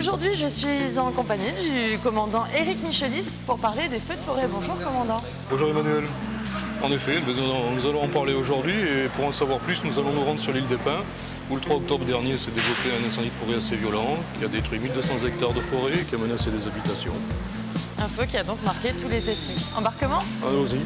Aujourd'hui, je suis en compagnie du commandant Éric Michelis pour parler des feux de forêt. Bonjour commandant. Bonjour Emmanuel. En effet, nous allons en parler aujourd'hui et pour en savoir plus, nous allons nous rendre sur l'île des Pins où le 3 octobre dernier s'est développé un incendie de forêt assez violent qui a détruit 1200 hectares de forêt et qui a menacé des habitations. Un feu qui a donc marqué tous les esprits. Embarquement ? Allons-y.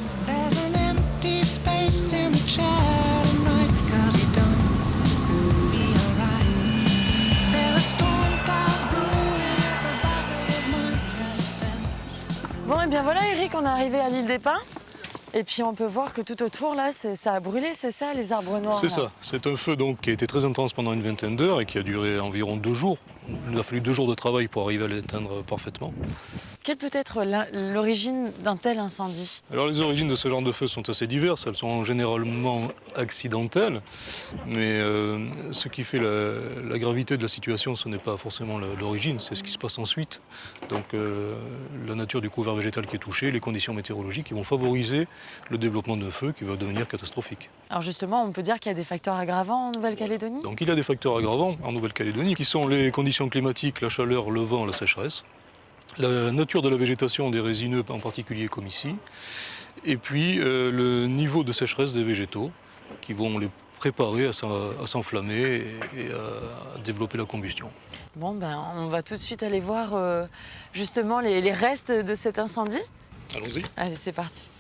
Bon, et bien voilà Éric, on est arrivé à l'île des Pins. Et puis on peut voir que tout autour, là, ça a brûlé, c'est ça, les arbres noirs? C'est ça. C'est un feu donc, qui a été très intense pendant une vingtaine d'heures et qui a duré environ 2 jours. Il a fallu 2 jours de travail pour arriver à l'éteindre parfaitement. Quelle peut être l'origine d'un tel incendie? Alors les origines de ce genre de feu sont assez diverses, elles sont généralement accidentelles, mais ce qui fait la gravité de la situation, ce n'est pas forcément l'origine, c'est ce qui se passe ensuite. Donc la nature du couvert végétal qui est touché, les conditions météorologiques qui vont favoriser le développement d'un feu qui va devenir catastrophique. Alors justement, on peut dire qu'il y a des facteurs aggravants en Nouvelle-Calédonie? Donc il y a des facteurs aggravants en Nouvelle-Calédonie qui sont les conditions climatiques, la chaleur, le vent, la sécheresse. La nature de la végétation des résineux, en particulier comme ici, et puis le niveau de sécheresse des végétaux qui vont les préparer à s'enflammer et à développer la combustion. Bon, ben, on va tout de suite aller voir justement les restes de cet incendie. Allons-y. Allez, c'est parti.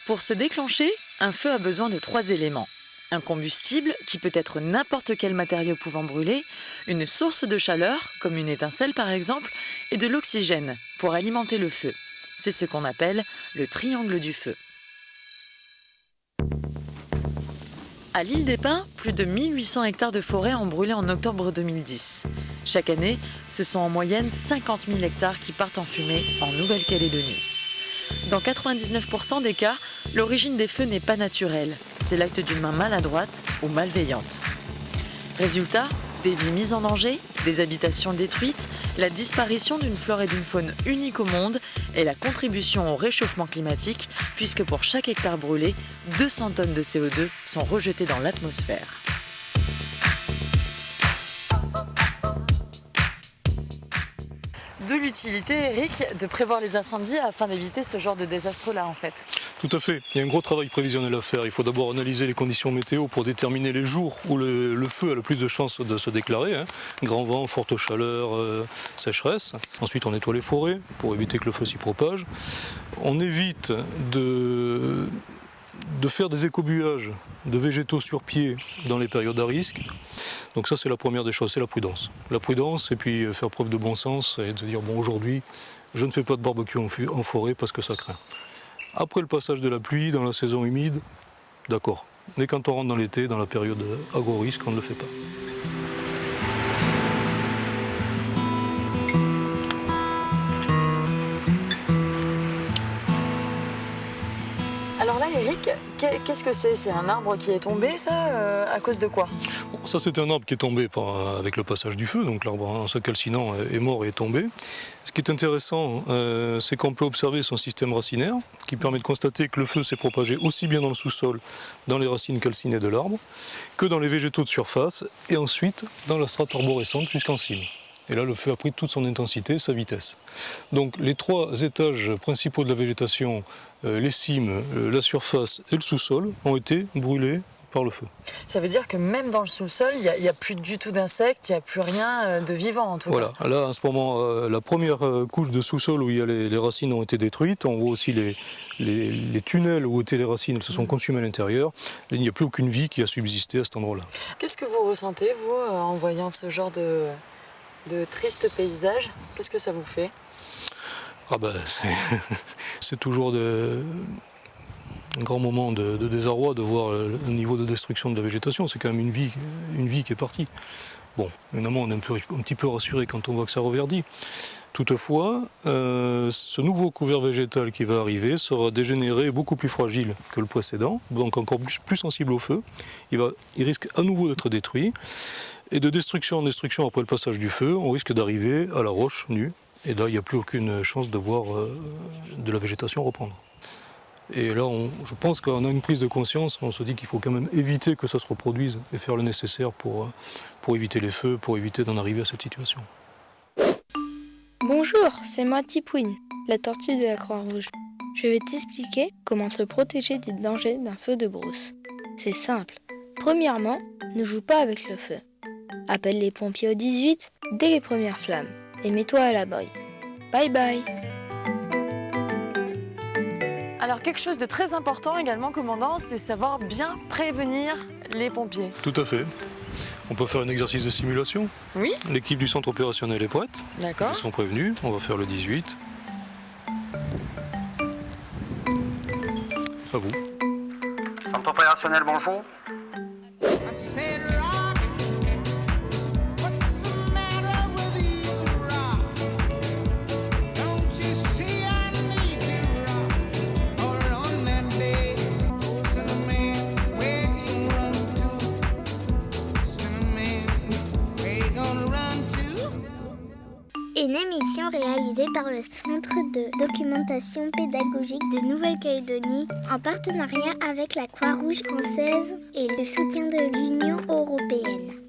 Pour se déclencher, un feu a besoin de 3 éléments. Un combustible, qui peut être n'importe quel matériau pouvant brûler, une source de chaleur, comme une étincelle par exemple, et de l'oxygène, pour alimenter le feu. C'est ce qu'on appelle le triangle du feu. À l'île des Pins, plus de 1800 hectares de forêt ont brûlé en octobre 2010. Chaque année, ce sont en moyenne 50 000 hectares qui partent en fumée en Nouvelle-Calédonie. Dans 99% des cas, l'origine des feux n'est pas naturelle. C'est l'acte d'une main maladroite ou malveillante. Résultat, des vies mises en danger, des habitations détruites, la disparition d'une flore et d'une faune unique au monde et la contribution au réchauffement climatique, puisque pour chaque hectare brûlé, 200 tonnes de CO2 sont rejetées dans l'atmosphère. De l'utilité, Éric, de prévoir les incendies afin d'éviter ce genre de désastre-là, en fait. Tout à fait. Il y a un gros travail prévisionnel à faire. Il faut d'abord analyser les conditions météo pour déterminer les jours où le feu a le plus de chances de se déclarer. Grand vent, forte chaleur, sécheresse. Ensuite, on nettoie les forêts pour éviter que le feu s'y propage. On évite de faire des écobuages de végétaux sur pied dans les périodes à risque. Donc ça, c'est la première des choses, c'est la prudence. La prudence et puis faire preuve de bon sens et de dire, bon, aujourd'hui, je ne fais pas de barbecue en forêt parce que ça craint. Après le passage de la pluie, dans la saison humide, d'accord. Mais quand on rentre dans l'été, dans la période à gros risque, on ne le fait pas. Alors là, Éric, qu'est-ce que c'est? C'est un arbre qui est tombé, ça? À cause de quoi? Bon, ça, c'est un arbre qui est tombé avec le passage du feu, donc l'arbre en se calcinant est mort et est tombé. Ce qui est intéressant, c'est qu'on peut observer son système racinaire, qui permet de constater que le feu s'est propagé aussi bien dans le sous-sol, dans les racines calcinées de l'arbre, que dans les végétaux de surface, et ensuite dans la strate arborescente jusqu'en cime. Et là, le feu a pris toute son intensité, sa vitesse. Donc les 3 étages principaux de la végétation, les cimes, la surface et le sous-sol, ont été brûlés par le feu. Ça veut dire que même dans le sous-sol, il n'y a plus du tout d'insectes, il n'y a plus rien de vivant en tout cas. Voilà, là en ce moment, la première couche de sous-sol où il y a les racines ont été détruites. On voit aussi les tunnels où étaient les racines, elles se sont consumées à l'intérieur. Il n'y a plus aucune vie qui a subsisté à cet endroit-là. Qu'est-ce que vous ressentez, vous, en voyant ce genre de triste paysage? Qu'est-ce que ça vous fait? C'est toujours un grand moment de désarroi de voir le niveau de destruction de la végétation. C'est quand même une vie qui est partie. Bon, évidemment, on est un petit peu rassuré quand on voit que ça reverdit. Toutefois, ce nouveau couvert végétal qui va arriver sera dégénéré, beaucoup plus fragile que le précédent, donc encore plus sensible au feu. Il risque à nouveau d'être détruit. Et de destruction en destruction après le passage du feu, on risque d'arriver à la roche nue. Et là, il n'y a plus aucune chance de voir de la végétation reprendre. Et là, je pense qu'on a une prise de conscience, on se dit qu'il faut quand même éviter que ça se reproduise et faire le nécessaire pour éviter les feux, pour éviter d'en arriver à cette situation. Bonjour, c'est moi Tipouine, la tortue de la Croix-Rouge. Je vais t'expliquer comment se protéger des dangers d'un feu de brousse. C'est simple. Premièrement, ne joue pas avec le feu. Appelle les pompiers au 18 dès les premières flammes et mets-toi à l'abri. Bye bye. Alors quelque chose de très important également, commandant, c'est savoir bien prévenir les pompiers. Tout à fait. On peut faire un exercice de simulation. Oui. L'équipe du centre opérationnel est prête. D'accord. Ils sont prévenus. On va faire le 18. À vous. Centre opérationnel, bonjour. Une émission réalisée par le Centre de documentation pédagogique de Nouvelle-Calédonie en partenariat avec la Croix-Rouge française et le soutien de l'Union européenne.